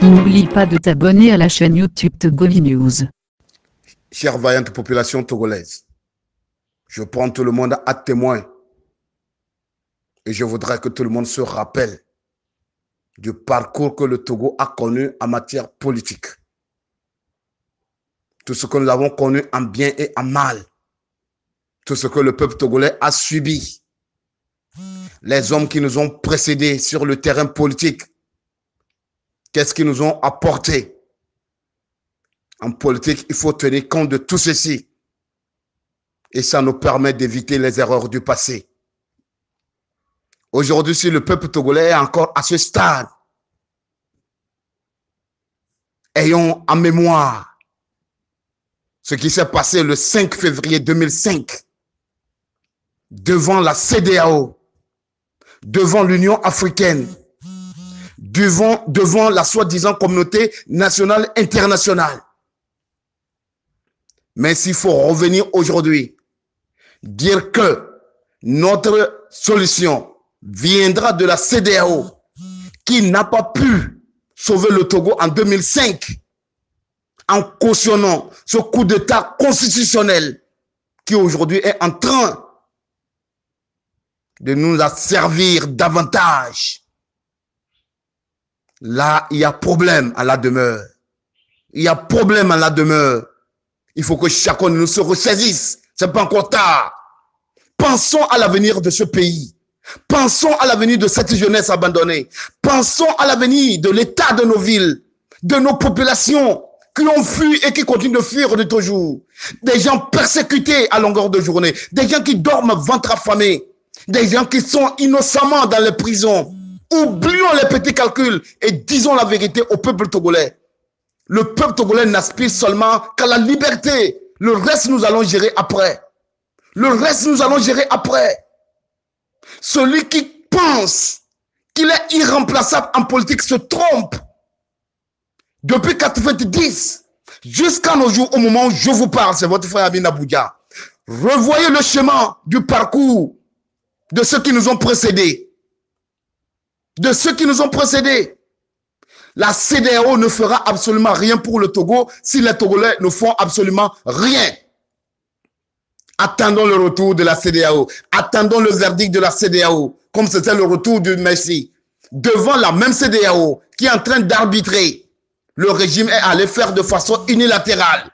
N'oublie pas de t'abonner à la chaîne YouTube Togoli News. Chère vaillante population togolaise, je prends tout le monde à témoin et je voudrais que tout le monde se rappelle du parcours que le Togo a connu en matière politique. Tout ce que nous avons connu en bien et en mal. Tout ce que le peuple togolais a subi. Les hommes qui nous ont précédés sur le terrain politique. Qu'est-ce qu'ils nous ont apporté? En politique, il faut tenir compte de tout ceci. Et ça nous permet d'éviter les erreurs du passé. Aujourd'hui, si le peuple togolais est encore à ce stade, ayons en mémoire ce qui s'est passé le 5 février 2005 devant la CEDEAO, devant l'Union africaine, devant la soi-disant communauté nationale internationale. Mais s'il faut revenir aujourd'hui, dire que notre solution viendra de la CEDEAO, qui n'a pas pu sauver le Togo en 2005, en cautionnant ce coup d'État constitutionnel qui aujourd'hui est en train de nous asservir davantage. Là, il y a problème à la demeure. Il y a problème à la demeure. Il faut que chacun de nous se ressaisisse. C'est pas encore tard. Pensons à l'avenir de ce pays. Pensons à l'avenir de cette jeunesse abandonnée. Pensons à l'avenir de l'état de nos villes, de nos populations qui ont fui et qui continuent de fuir de toujours. Des gens persécutés à longueur de journée. Des gens qui dorment ventre affamé. Des gens qui sont innocemment dans les prisons. Oublions les petits calculs et disons la vérité au peuple togolais. Le peuple togolais n'aspire seulement qu'à la liberté. Le reste, nous allons gérer après. Le reste, nous allons gérer après. Celui qui pense qu'il est irremplaçable en politique se trompe. Depuis 90, jusqu'à nos jours, au moment où je vous parle, c'est votre frère Amin Abuja. Revoyez le chemin du parcours de ceux qui nous ont précédés. De ceux qui nous ont précédés. La CEDEAO ne fera absolument rien pour le Togo si les Togolais ne font absolument rien. Attendons le retour de la CEDEAO. Attendons le verdict de la CEDEAO, comme c'était le retour du Messie. Devant la même CEDEAO qui est en train d'arbitrer, le régime est allé faire de façon unilatérale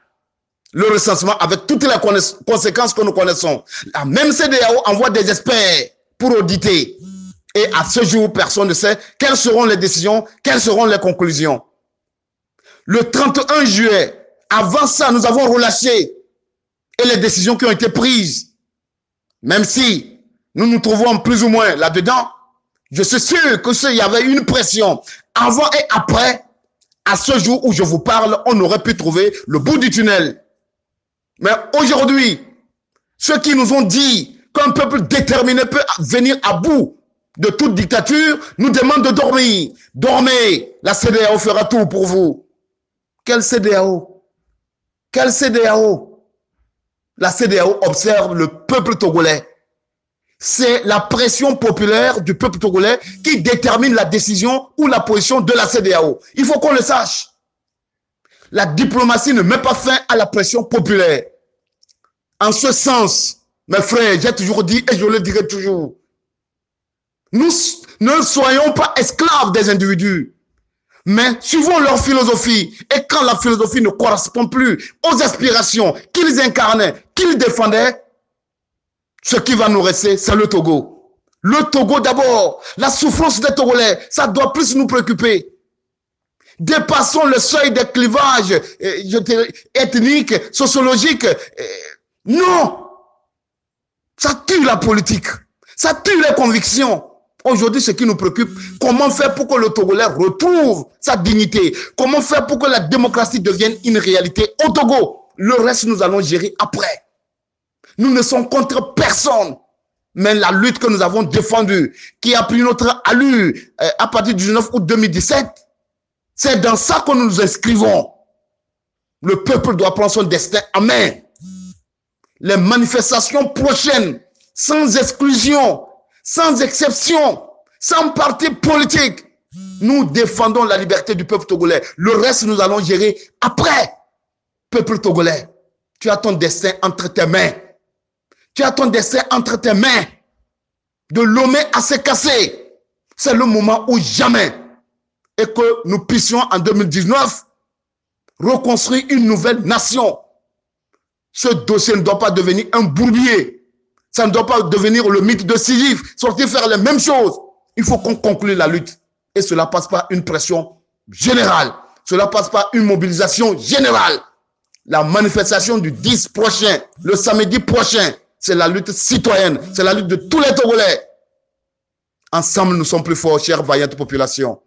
le recensement avec toutes les conséquences que nous connaissons. La même CEDEAO envoie des experts pour auditer. Et à ce jour, personne ne sait quelles seront les décisions, quelles seront les conclusions. Le 31 juillet, avant ça, nous avons relâché et les décisions qui ont été prises. Même si nous nous trouvons plus ou moins là-dedans, je suis sûr qu'il y avait une pression. Avant et après, à ce jour où je vous parle, on aurait pu trouver le bout du tunnel. Mais aujourd'hui, ceux qui nous ont dit qu'un peuple déterminé peut venir à bout de toute dictature, nous demandent de dormir. Dormez, la CEDEAO fera tout pour vous. Quelle CEDEAO? Quelle CEDEAO? La CEDEAO observe le peuple togolais. C'est la pression populaire du peuple togolais qui détermine la décision ou la position de la CEDEAO. Il faut qu'on le sache. La diplomatie ne met pas fin à la pression populaire. En ce sens, mes frères, j'ai toujours dit et je le dirai toujours, nous ne soyons pas esclaves des individus, mais suivons leur philosophie. Et quand la philosophie ne correspond plus aux aspirations qu'ils incarnaient, qu'ils défendaient, ce qui va nous rester, c'est le Togo. Le Togo d'abord, la souffrance des Togolais, ça doit plus nous préoccuper. Dépassons le seuil des clivages ethniques, sociologiques. Non! Ça tue la politique. Ça tue les convictions. Aujourd'hui, ce qui nous préoccupe, comment faire pour que le Togolais retrouve sa dignité? Comment faire pour que la démocratie devienne une réalité au Togo? Le reste, nous allons gérer après. Nous ne sommes contre personne. Mais la lutte que nous avons défendue, qui a pris notre allure à partir du 19 août 2017, c'est dans ça que nous nous inscrivons. Le peuple doit prendre son destin en main. Les manifestations prochaines, sans exclusion, sans exception, sans parti politique, nous défendons la liberté du peuple togolais. Le reste, nous allons gérer après. Peuple togolais, tu as ton destin entre tes mains. Tu as ton destin entre tes mains. De Lomé à Sékassé, c'est le moment où jamais, et que nous puissions en 2019 reconstruire une nouvelle nation. Ce dossier ne doit pas devenir un bourbier. Ça ne doit pas devenir le mythe de Sisyphe, sortir faire les mêmes choses. Il faut qu'on conclue la lutte. Et cela passe par une pression générale. Cela passe par une mobilisation générale. La manifestation du 10 prochain, le samedi prochain, c'est la lutte citoyenne. C'est la lutte de tous les Togolais. Ensemble, nous sommes plus forts, chère vaillante population.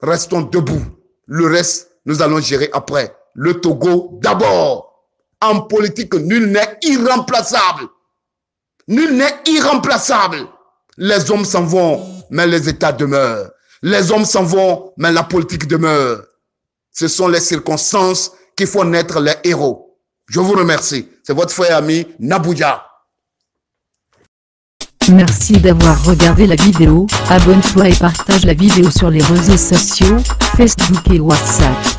Restons debout. Le reste, nous allons gérer après. Le Togo d'abord. En politique, nul n'est irremplaçable. Nul n'est irremplaçable. Les hommes s'en vont, mais les États demeurent. Les hommes s'en vont, mais la politique demeure. Ce sont les circonstances qui font naître les héros. Je vous remercie. C'est votre frère et ami Nabouja. Merci d'avoir regardé la vidéo. Abonne-toi et partage la vidéo sur les réseaux sociaux, Facebook et WhatsApp.